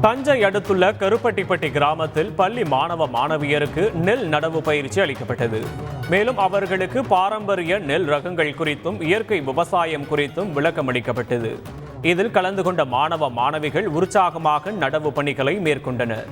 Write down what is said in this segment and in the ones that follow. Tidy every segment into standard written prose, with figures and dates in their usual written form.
தஞ்சை அடுத்துள்ள கருப்பட்டிப்பட்டி கிராமத்தில் பள்ளி மாணவ மாணவியருக்கு நெல் நடவு பயிற்சி அளிக்கப்பட்டது. மேலும் அவர்களுக்கு பாரம்பரிய நெல் ரகங்கள் குறித்தும் இயற்கை விவசாயம் குறித்தும் விளக்கம் அளிக்கப்பட்டது. இதில் கலந்து கொண்ட மாணவ மாணவிகள் உற்சாகமாக நடவு பணிகளை மேற்கொண்டனர்.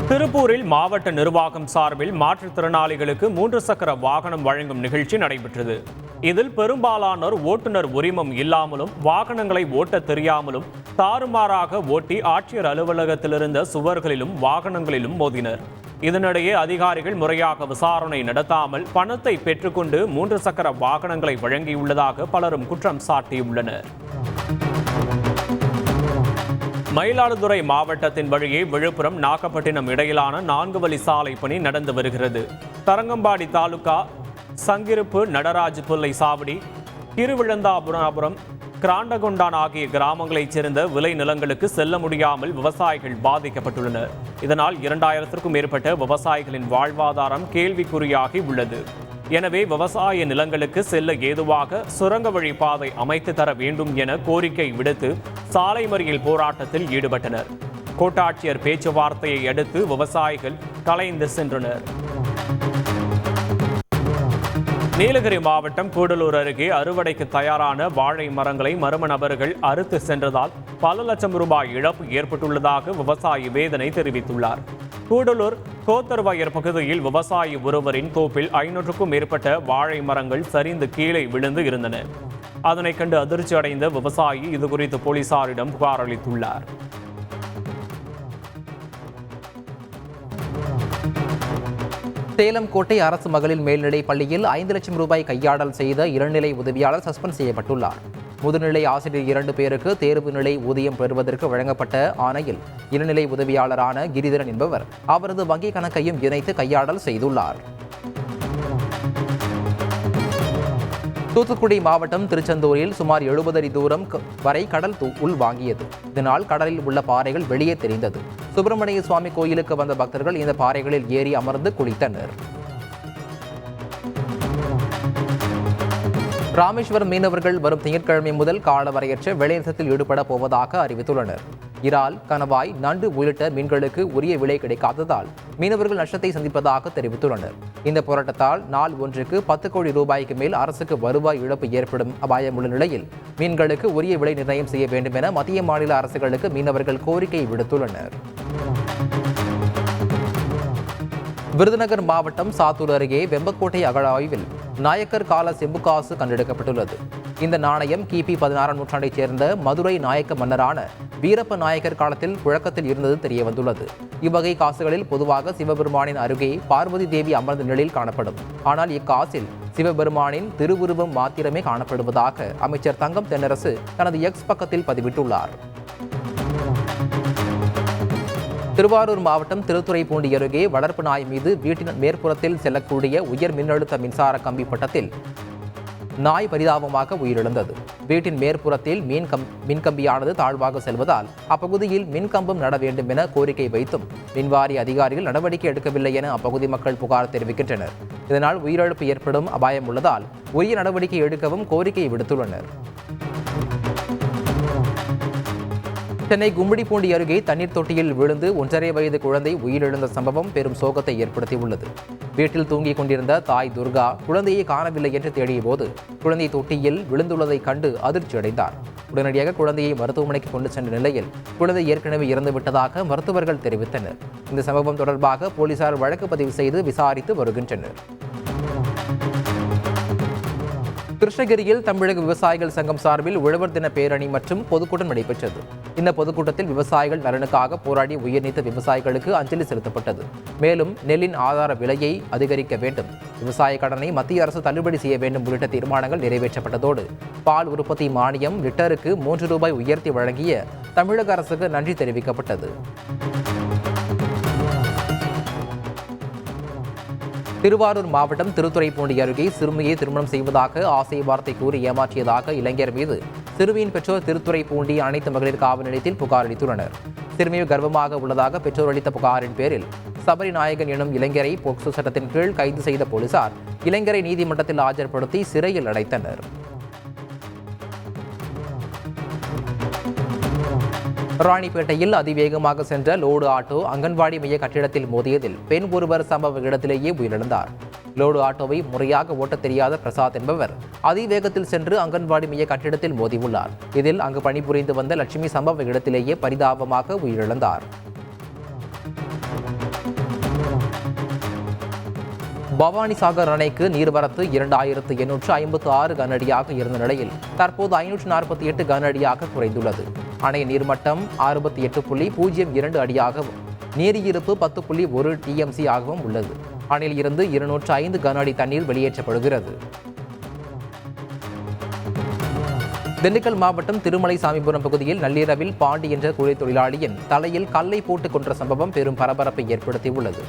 திருப்பூரில் மாவட்ட நிர்வாகம் சார்பில் மாற்றுத்திறனாளிகளுக்கு 3 சக்கர வாகனம் வழங்கும் நிகழ்ச்சி நடைபெற்றது. இதில் பெரும்பாலானோர் ஓட்டுநர் உரிமம் இல்லாமலும் வாகனங்களை ஓட்ட தெரியாமலும் தாறுமாறாக ஓட்டி ஆட்சியர் அலுவலகத்திலிருந்த சுவர்களிலும் வாகனங்களிலும் மோதினர். இதனிடையே அதிகாரிகள் முறையாக விசாரணை நடத்தாமல் பணத்தை பெற்றுக்கொண்டு 3 சக்கர வாகனங்களை வழங்கியுள்ளதாக பலரும் குற்றம் சாட்டியுள்ளனர். மயிலாடுதுறை மாவட்டத்தின் வழியே விழுப்புரம் நாகப்பட்டினம் இடையிலான 4 வழி சாலை பணி நடந்து வருகிறது. தரங்கம்பாடி தாலுகா சங்கிருப்பு, நடராஜ் பிள்ளை சாவடி, திருவிழந்தாபுரம், கிராண்டகொண்டான் ஆகிய கிராமங்களைச் சேர்ந்த விளை நிலங்களுக்கு செல்ல முடியாமல் விவசாயிகள் பாதிக்கப்பட்டுள்ளனர். இதனால் 2000க்கும் மேற்பட்ட விவசாயிகளின் வாழ்வாதாரம் கேள்விக்குறியாகி உள்ளது. எனவே விவசாய நிலங்களுக்கு செல்ல ஏதுவாக சுரங்க வழி பாதை அமைத்து தர வேண்டும் என கோரிக்கை விடுத்து சாலை மறியல் போராட்டத்தில் ஈடுபட்டனர். கோட்டாட்சியர் பேச்சுவார்த்தையை அடுத்து விவசாயிகள் கலைந்து சென்றனர். நீலகிரி மாவட்டம் கூடலூர் அருகே அறுவடைக்கு தயாரான வாழை மரங்களை மர்ம நபர்கள் அறுத்து சென்றதால் பல லட்சம் ரூபாய் இழப்பு ஏற்பட்டுள்ளதாக விவசாயி வேதனை தெரிவித்துள்ளார். கூடலூர் கோத்தர்வயர் பகுதியில் விவசாயி ஒருவரின் தோப்பில் 500க்கும் மேற்பட்ட வாழை மரங்கள் சரிந்து கீழே விழுந்து இருந்தன. அதனை கண்டு அதிர்ச்சி அடைந்த விவசாயி இதுகுறித்து போலீசாரிடம் புகார் அளித்துள்ளார். சேலம் கோட்டை அரசு மகளிர் மேல்நிலை பள்ளியில் 5 லட்சம் ரூபாய் கையாடல் செய்த இளநிலை உதவியாளர் சஸ்பெண்ட் செய்யப்பட்டுள்ளார். முதுநிலை ஆசிரியர் 2 பேருக்கு தேர்வு நிலை ஊதியம் பெறுவதற்கு வழங்கப்பட்ட ஆணையில் இளநிலை உதவியாளரான கிரிதரன் என்பவர் அவரது வங்கிக் கணக்கையும் இணைத்து கையாடல் செய்துள்ளார். தூத்துக்குடி மாவட்டம் திருச்செந்தூரில் சுமார் 70 அடி தூரம் வரை கடல் உள் வாங்கியது. இதனால் கடலில் உள்ள பாறைகள் வெளியே தெரிந்தது. சுப்பிரமணிய சுவாமி கோயிலுக்கு வந்த பக்தர்கள் இந்த பாறைகளில் ஏறி அமர்ந்து குளித்தனர். ராமேஸ்வரம் மீனவர்கள் வரும் திங்கட்கிழமை முதல் காலவரையற்ற வேலைநிறுத்தத்தில் ஈடுபட போவதாக அறிவித்துள்ளனர். இறால், கணவாய், நண்டு உள்ளிட்ட மீன்களுக்கு உரிய விலை கிடைக்காததால் மீனவர்கள் நஷ்டத்தை சந்திப்பதாக தெரிவித்துள்ளனர். இந்த போராட்டத்தால் நாள் ஒன்றுக்கு 10 கோடி ரூபாய்க்கு மேல் அரசுக்கு வருவாய் இழப்பு ஏற்படும் அபாயம் உள்ள நிலையில் மீன்களுக்கு உரிய விலை நிர்ணயம் செய்ய வேண்டும் என மத்திய மாநில அரசுகளுக்கு மீனவர்கள் கோரிக்கை விடுத்துள்ளனர். விருதுநகர் மாவட்டம் சாத்தூர் அருகே வெம்பக்கோட்டை அகழாய்வில் நாயக்கர் கால செம்புக்காசு கண்டெடுக்கப்பட்டுள்ளது. இந்த நாணயம் கிபி 16ஆம் நூற்றாண்டைச் சேர்ந்த மதுரை நாயக்க மன்னரான வீரப்ப நாயக்கர் காலத்தில் புழக்கத்தில் இருந்தது தெரியவந்துள்ளது. இவ்வகை காசுகளில் பொதுவாக சிவபெருமானின் அருகே பார்வதி தேவி அமர்ந்த நிலையில் காணப்படும். ஆனால் இக்காசில் சிவபெருமானின் திருவுருவம் மாத்திரமே காணப்படுவதாக அமைச்சர் தங்கம் தென்னரசு தனது எக்ஸ் பக்கத்தில் பதிவிட்டுள்ளார். திருவாரூர் மாவட்டம் திருத்துறைப்பூண்டி அருகே வளர்ப்பு நாய் மீது வீட்டின் மேற்புறத்தில் செல்லக்கூடிய உயர் மின்னழுத்த மின்சார கம்பி பட்டத்தில் நாய் பரிதாபமாக உயிரிழந்தது. வீட்டின் மேற்புறத்தில் மின்கம்பியானது தாழ்வாக செல்வதால் அப்பகுதியில் மின்கம்பம் நட வேண்டும் என கோரிக்கை வைத்தும் மின்வாரிய அதிகாரிகள் நடவடிக்கை எடுக்கவில்லை என அப்பகுதி மக்கள் புகார் தெரிவிக்கின்றனர். இதனால் உயிரிழப்பு ஏற்படும் அபாயம் உள்ளதால் உரிய நடவடிக்கை எடுக்கவும் கோரிக்கை விடுத்துள்ளனர். சென்னை கும்மிடிப்பூண்டி அருகே தண்ணீர் தொட்டியில் விழுந்து 1.5 வயது குழந்தை உயிரிழந்த சம்பவம் பெரும் சோகத்தை ஏற்படுத்தியுள்ளது. வீட்டில் தூங்கிக் கொண்டிருந்த தாய் துர்கா குழந்தையை காணவில்லை என்று தேடிய போது குழந்தை தொட்டியில் விழுந்துள்ளதை கண்டு அதிர்ச்சி அடைந்தார். உடனடியாக குழந்தையை மருத்துவமனைக்கு கொண்டு சென்ற நிலையில் குழந்தை ஏற்கனவே இறந்துவிட்டதாக மருத்துவர்கள் தெரிவித்தனர். இந்த சம்பவம் தொடர்பாக போலீசார் வழக்கு பதிவு செய்து விசாரித்து வருகின்றனர். கிருஷ்ணகிரியில் தமிழக விவசாயிகள் சங்கம் சார்பில் உழவர் தின பேரணி மற்றும் பொதுக்கூட்டம் நடைபெற்றது. இந்த பொதுக்கூட்டத்தில் விவசாயிகள் நலனுக்காக போராடி உயிர்நீத்த விவசாயிகளுக்கு அஞ்சலி செலுத்தப்பட்டது. மேலும் நெல்லின் ஆதார விலையை அதிகரிக்க வேண்டும், விவசாய கடனை மத்திய அரசு தள்ளுபடி செய்ய வேண்டும் உள்ளிட்ட தீர்மானங்கள் நிறைவேற்றப்பட்டதோடு பால் உற்பத்தி மானியம் லிட்டருக்கு 3 ரூபாய் உயர்த்தி வழங்கிய தமிழக அரசுக்கு நன்றி தெரிவிக்கப்பட்டது. திருவாரூர் மாவட்டம் திருத்துறைப்பூண்டி அருகே சிறுமியை திருமணம் செய்வதாக ஆசை வார்த்தை கூறி ஏமாற்றியதாக இளைஞர் மீது சிறுமியின் பெற்றோர் திருத்துறைப்பூண்டி அனைத்து மகளிர் காவல் நிலையத்தில் புகார் அளித்துள்ளனர். சிறுமி கர்ப்பமாக உள்ளதாக பெற்றோர் அளித்த புகாரின் பேரில் சபரிநாயகன் எனும் இளைஞரை போக்சோ சட்டத்தின் கீழ் கைது செய்த போலீசார் இளைஞரை நீதிமன்றத்தில் ஆஜர்படுத்தி சிறையில் அடைத்தனர். ராணிப்பேட்டையில் அதிவேகமாக சென்ற லோடு ஆட்டோ அங்கன்வாடி மைய கட்டிடத்தில் மோதியதில் பெண் ஒருவர் சம்பவ இடத்திலேயே உயிரிழந்தார். லோடு ஆட்டோவை முறையாக ஓட்டத் தெரியாத பிரசாத் என்பவர் அதிவேகத்தில் சென்று அங்கன்வாடி மைய கட்டிடத்தில் மோதியுள்ளார். இதில் அங்கு பணிபுரிந்து வந்த லட்சுமி சம்பவ இடத்திலேயே பரிதாபமாக உயிரிழந்தார். பவானிசாகர் அணைக்கு நீர்வரத்து 2856 கனஅடியாக இருந்த நிலையில் தற்போது 548 கனஅடியாக குறைந்துள்ளது. அணை நீர்மட்டம் 68.02 அடியாகவும் நீரிருப்பு 10.1 TMC ஆகவும் உள்ளது. அணையில் இருந்து 205 கன அடி தண்ணீர் வெளியேற்றப்படுகிறது. திண்டுக்கல் மாவட்டம் திருமலை சாமிபுரம் பகுதியில் நள்ளிரவில் பாண்டி என்ற கூலி தொழிலாளியின் தலையில் கல்லை போட்டு கொன்ற சம்பவம் பெரும் பரபரப்பை ஏற்படுத்தியுள்ளது.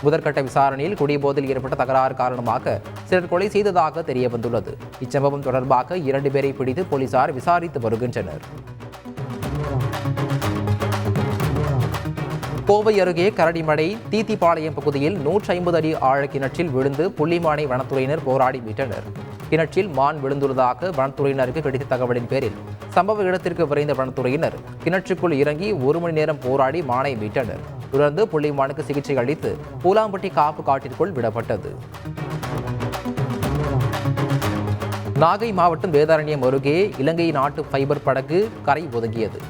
முதற்கட்ட விசாரணையில் குடிபோதையில் ஏற்பட்ட தகராறு காரணமாக சிலர் கொலை செய்ததாக தெரிய வந்துள்ளது. இச்சம்பவம் தொடர்பாக 2 பேரை பிடித்து போலீசார் விசாரித்து வருகின்றனர். கோவை அருகே கரடிமடை தீத்திப்பாளையம் பகுதியில் 150 அடி ஆழ கிணற்றில் விழுந்து புள்ளிமானை வனத்துறையினர் போராடி மீட்டனர். கிணற்றில் மான் விழுந்துள்ளதாக வனத்துறையினருக்கு கிடைத்த தகவலின் பேரில் சம்பவ இடத்திற்கு விரைந்த வனத்துறையினர் கிணற்றுக்குள் இறங்கி 1 மணி நேரம் போராடி மானை மீட்டனர். தொடர்ந்து புள்ளிமானுக்கு சிகிச்சை அளித்து பூலாம்பட்டி காப்பு காட்டிற்குள் விடப்பட்டது. நாகை மாவட்டம் வேதாரண்யம் அருகே இலங்கை நாட்டு ஃபைபர் படகு கரை ஒதுங்கியது.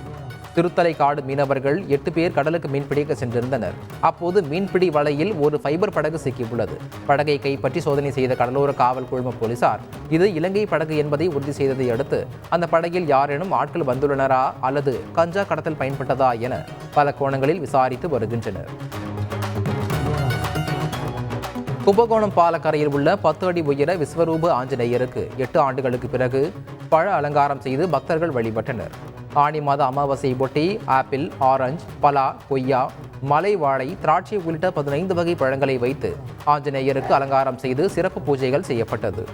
திருத்தலைக்காடு மீனவர்கள் 8 பேர் கடலுக்கு மீன்பிடிக்க சென்றிருந்தனர். அப்போது மீன்பிடி வலையில் ஒரு ஃபைபர் படகு சிக்கியுள்ளது. படகை கைப்பற்றி சோதனை செய்த கடலோர காவல் குழும போலீசார் இது இலங்கை படகு என்பதை உறுதி செய்ததை அடுத்து அந்த படகில் யாரேனும் ஆட்கள் வந்துள்ளனரா அல்லது கஞ்சா கடத்தல் பயன்பட்டதா என பல கோணங்களில் விசாரித்து வருகின்றனர். கும்பகோணம் பாலக்கரையில் உள்ள 10 அடி உயர விஸ்வரூப ஆஞ்சநேயருக்கு 8 ஆண்டுகளுக்கு பிறகு பழ அலங்காரம் செய்து பக்தர்கள் வழிபட்டனர். ஆனி மாத அமாவாசையை ஒட்டி ஆப்பிள், ஆரஞ்சு, பலா, கொய்யா, மலை வாழை, திராட்சை உள்ளிட்ட 15 வகை பழங்களை வைத்து ஆஞ்சநேயருக்கு அலங்காரம் செய்து சிறப்பு பூஜைகள் செய்யப்பட்டது.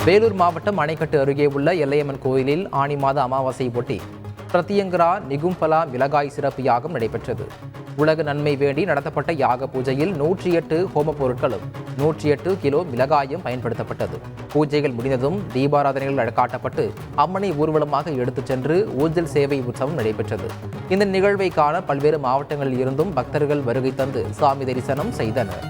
வேலூர் மாவட்டம் அணைக்கட்டு அருகே உள்ள எல்லையம்மன் கோயிலில் ஆனி மாத அமாவாசையை ஒட்டி பிரத்யங்கரா நிகும்பலா மிளகாய் சிறப்பு யாகம் நடைபெற்றது. உலக நன்மை வேண்டி நடத்தப்பட்ட யாக பூஜையில் 108 ஹோம பொருட்களும் 108 கிலோ மிளகாயும் பயன்படுத்தப்பட்டது. பூஜைகள் முடிந்ததும் தீபாராதனைகள் காட்டப்பட்டு அம்மனை ஊர்வலமாக எடுத்துச் சென்று ஊஞ்சல் சேவை உற்சவம் நடைபெற்றது. இந்த நிகழ்வை காண பல்வேறு மாவட்டங்களில் இருந்தும் பக்தர்கள் வருகை தந்து சாமி தரிசனம் செய்தனர்.